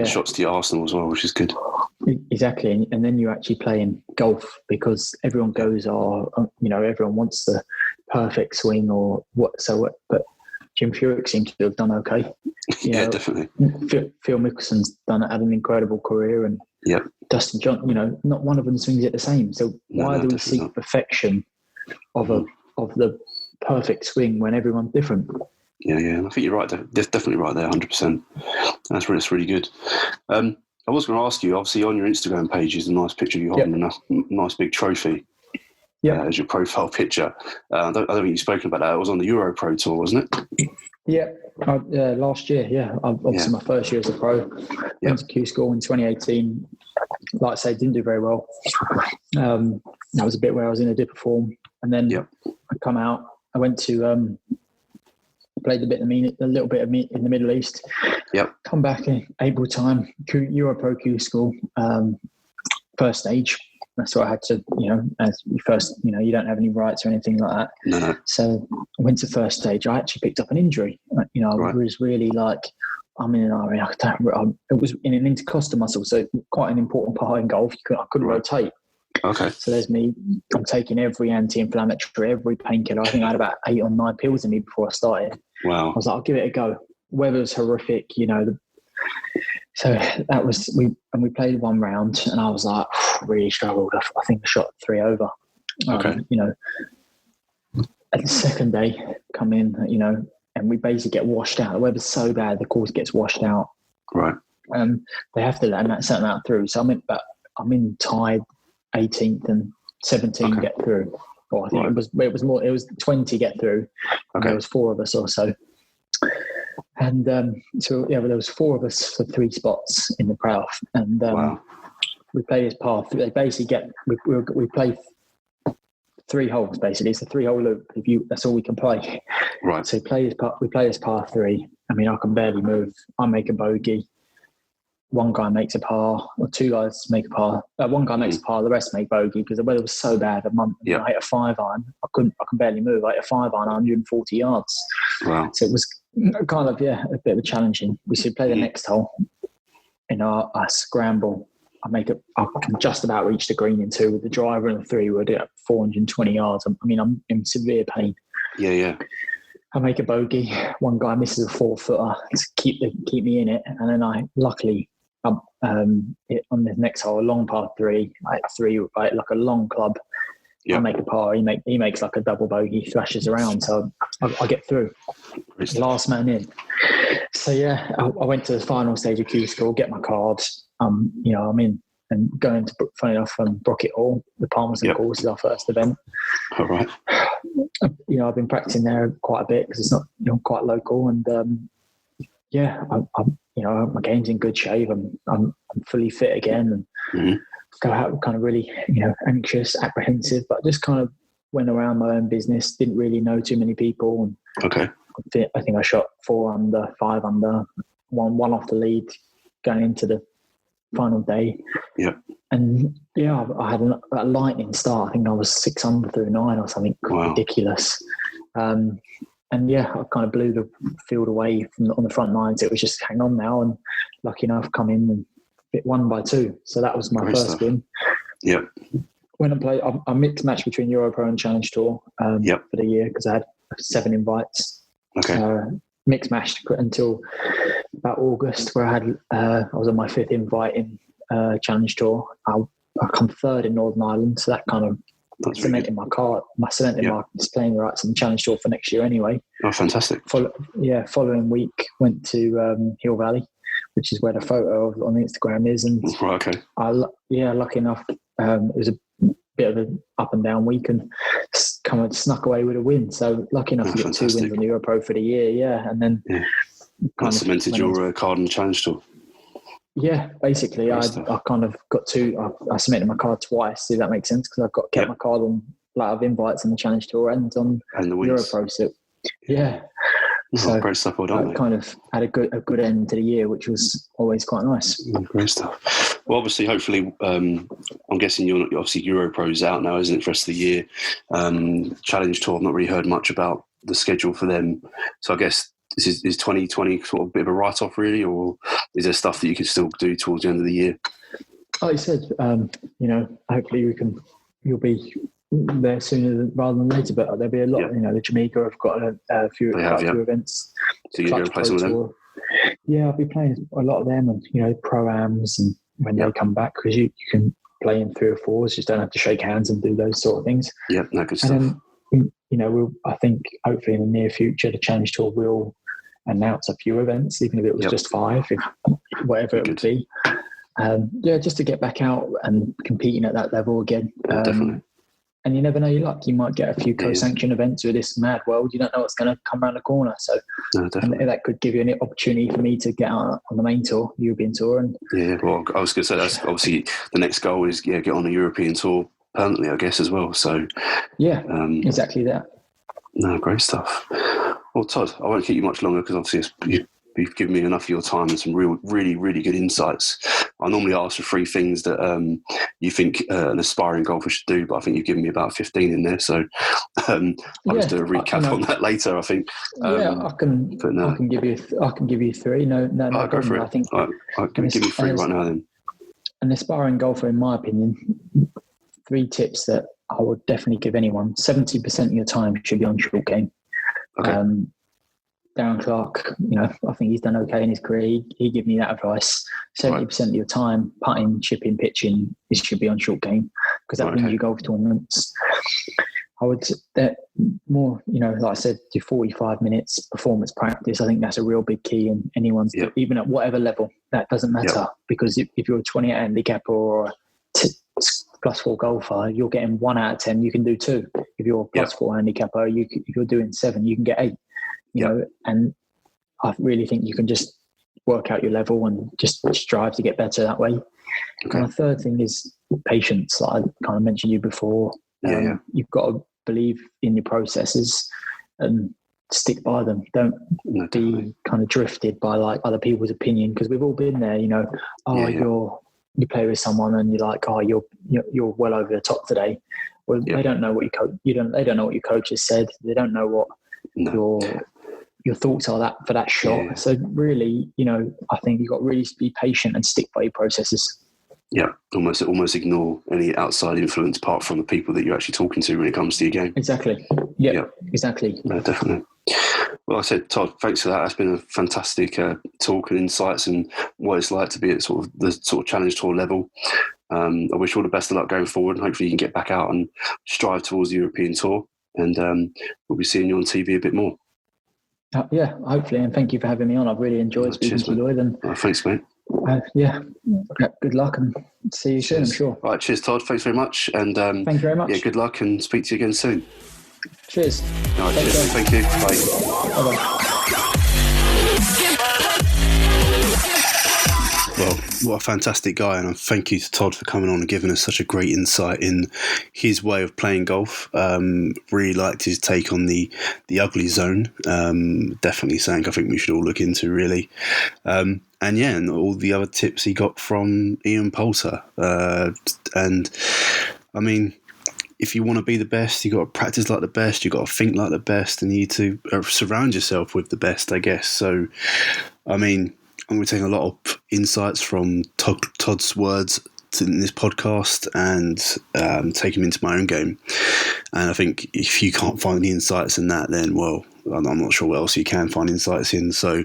shots to your arsenal as well, which is good. Exactly, and then you're actually playing golf because everyone goes, everyone wants the perfect swing or what. So, but Jim Furyk seems to have done okay. Definitely. Phil Mickelson's had an incredible career, and Dustin Johnson, not one of them swings it the same. So why do we seek perfection of the perfect swing when everyone's different? Yeah, I think you're right. Definitely right there, 100%. That's really good. I was going to ask you, obviously on your Instagram page is a nice picture of you holding a nice big trophy. As your profile picture. I don't think you've spoken about that. It was on the Euro Pro Tour, wasn't it? Yeah, last year. Obviously, my first year as a pro. Went to Q School in 2018. Like I say, didn't do very well. That was a bit where I was in a dip of form. And then I come out. I went to played a little bit in the Middle East. Yep. Come back in April time, Europro Q school, first stage. That's what I had to, as you first, you don't have any rights or anything like that. No. So I went to first stage. I actually picked up an injury. I was really like, I'm in an area. It was in an intercostal muscle, so quite an important part in golf. I couldn't rotate. Okay. So there's me. I'm taking every anti-inflammatory, every painkiller. I think I had about 8 or 9 pills in me before I started. Wow. I was like, I'll give it a go. Weather was horrific, So that was we played one round, and I was like, really struggled. I think I shot 3 over. Okay. At the second day, come in, and we basically get washed out. The weather's so bad, the course gets washed out. Right. They have to let that certain amount through. So I'm in tied 18th and 17 get through. Or I think it was 20 get through. Okay. There was 4 of us or so. And there was 4 of us for 3 spots in the playoff. And we play this par. They basically we play 3 holes basically. It's a 3-hole loop. That's all we can play. Right. So we play this par 3. I mean, I can barely move. I make a bogey. One guy makes a par, or 2 guys make a par. One guy makes a par, the rest make bogey because the weather was so bad. I hit a 5-iron. I can barely move. I hit a 5-iron, 140 yards. Wow. So it was kind of a bit of a challenging. We should play the next hole. I scramble. I can just about reach the green in 2 with the driver, and the 3 would hit 420 yards. I'm in severe pain. Yeah. I make a bogey. One guy misses a 4-footer to keep me in it, and then I luckily on the next hole, a long par 3, like 3, like a long club. Yep. I make a par. He makes like a double bogey, thrashes around, so I get through. Last man in. So I went to the final stage of Q School, get my card. I'm in and going to, funny enough, Brockett Hall. The Palmerston course is our first event. All right. I've been practicing there quite a bit because it's not quite local, and my game's in good shape. I'm fully fit again, and go out kind of really anxious, apprehensive, but just kind of went around my own business. Didn't really know too many people. And okay. I think I shot 4 under, 5 under, one off the lead going into the final day. Yeah. And I had a lightning start. I think I was 6 under through 9 or something ridiculous. And I kind of blew the field away on the front nines. It was just hang on now, and lucky enough come in and hit 1 by 2. So that was my first win. Yeah. When I played, I mixed match between Europro and Challenge Tour for the year because I had 7 invites. Okay. Mixed match until about August, where I was on my 5th invite in Challenge Tour. I come 3rd in Northern Ireland, so that kind of cemented my card. Cemented my playing rights in the Challenge Tour for next year anyway. Oh, fantastic! Following week went to Hill Valley, which is where the photo on the Instagram is, and lucky enough, it was a bit of an up and down week, and kind of snuck away with a win. So lucky enough to get 2 wins on the Europro for the year, and then kind of cemented your card in the Challenge Tour. Yeah, basically, I kind of got 2. I cemented my card twice. If that makes sense, because I've kept my card on a lot of invites on the Challenge Tour and on the Europro. So so great stuff. Well done, I kind of had a good end to the year, which was always quite nice. Great stuff. Well, obviously, hopefully, I'm guessing obviously Europro's out now, isn't it, for the rest of the year? Challenge Tour, I've not really heard much about the schedule for them. So I guess is 2020 sort of a bit of a write-off, really, or is there stuff that you can still do towards the end of the year? Like you said, hopefully you'll be there sooner rather than later, but there'll be a lot. The Jamaica have got a few events. So you're going to play some of them? Yeah, I'll be playing a lot of them, and pro-ams, and when they come back, because you can play in 3 or 4s, just don't have to shake hands and do those sort of things. Yeah, no, good stuff. And then, I think hopefully in the near future, the Challenge Tour will announce a few events, even if it was just 5, whatever it would be. Just to get back out and competing at that level again. Definitely. And you never know your luck. You might get a few co-sanctioned events with this mad world. You don't know what's going to come around the corner. So and that could give you an opportunity for me to get out on the main tour, European Tour. And well, I was going to say that's obviously the next goal is get on the European Tour permanently, I guess, as well. So exactly that. No, great stuff. Well, Todd, I won't keep you much longer because obviously you've given me enough of your time and some really, really good insights. I normally ask for 3 things that you think an aspiring golfer should do, but I think you've given me about 15 in there. So I'll just do a recap on that later, I think. I can give you 3. No go problem. for it. I think. Give me 3 right now then. An aspiring golfer, in my opinion, 3 tips that I would definitely give anyone. 70% of your time should be on short game. Okay. Darren Clark, I think he's done okay in his career. He gave me that advice. 70% of your time, putting, chipping, pitching, it should be on short game because that wins you golf tournaments. I would more, like I said, do 45 minutes performance practice. I think that's a real big key in anyone's, even at whatever level. That doesn't matter because if you're a 28 handicapper or a +4 golfer, you're getting 1 out of 10. You can do 2. If you're a +4 handicapper, if you're doing 7, you can get 8. And I really think you can just work out your level and just strive to get better that way. Okay. And the third thing is patience. Like I kind of mentioned you before. You've got to believe in your processes and stick by them. Don't be kind of drifted by like other people's opinion because we've all been there. You play with someone and you're like, oh, you're well over the top today. Well, they don't know what they don't know what your coach has said. They don't know what your thoughts are for that shot. Yeah. So really, I think you've got to really be patient and stick by your processes. Yeah, almost ignore any outside influence apart from the people that you're actually talking to when it comes to your game. Exactly. Yeah. Exactly. No, definitely. Well, I said, Todd, thanks for that. That's been a fantastic talk and insights and what it's like to be at the Challenge Tour level. I wish you all the best of luck going forward, and hopefully you can get back out and strive towards the European Tour. And we'll be seeing you on TV a bit more. Hopefully, and thank you for having me on. I've really enjoyed speaking to you, Lloyd. And thanks, mate. Good luck and see you soon, I'm sure. All right, cheers, Todd. Thanks very much. And thank you very much. Yeah, good luck and speak to you again soon. Cheers. All right, cheers. Thank you. Bye. Bye-bye. Well, what a fantastic guy, and thank you to Todd for coming on and giving us such a great insight in his way of playing golf. Really liked his take on the ugly zone. Definitely something I think we should all look into, really. And all the other tips he got from Ian Poulter. And I mean, if you want to be the best, you got to practice like the best, you got to think like the best, and you need to surround yourself with the best, I guess. So, I mean, I'm going to take a lot of insights from Todd's words in this podcast and take them into my own game. And I think if you can't find the insights in that, then, well, I'm not sure what else you can find insights in. So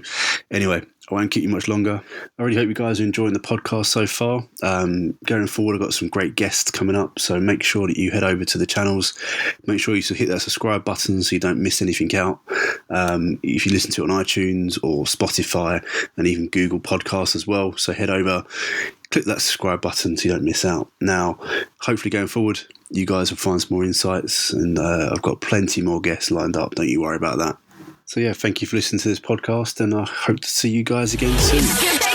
anyway, I won't keep you much longer. I really hope you guys are enjoying the podcast so far. Going forward, I've got some great guests coming up, so make sure that you head over to the channels. Make sure you hit that subscribe button so you don't miss anything out. If you listen to it on iTunes or Spotify and even Google Podcasts as well, so head over, click that subscribe button so you don't miss out. Now, hopefully going forward, you guys will find some more insights, and I've got plenty more guests lined up. Don't you worry about that. So yeah, thank you for listening to this podcast, and I hope to see you guys again soon.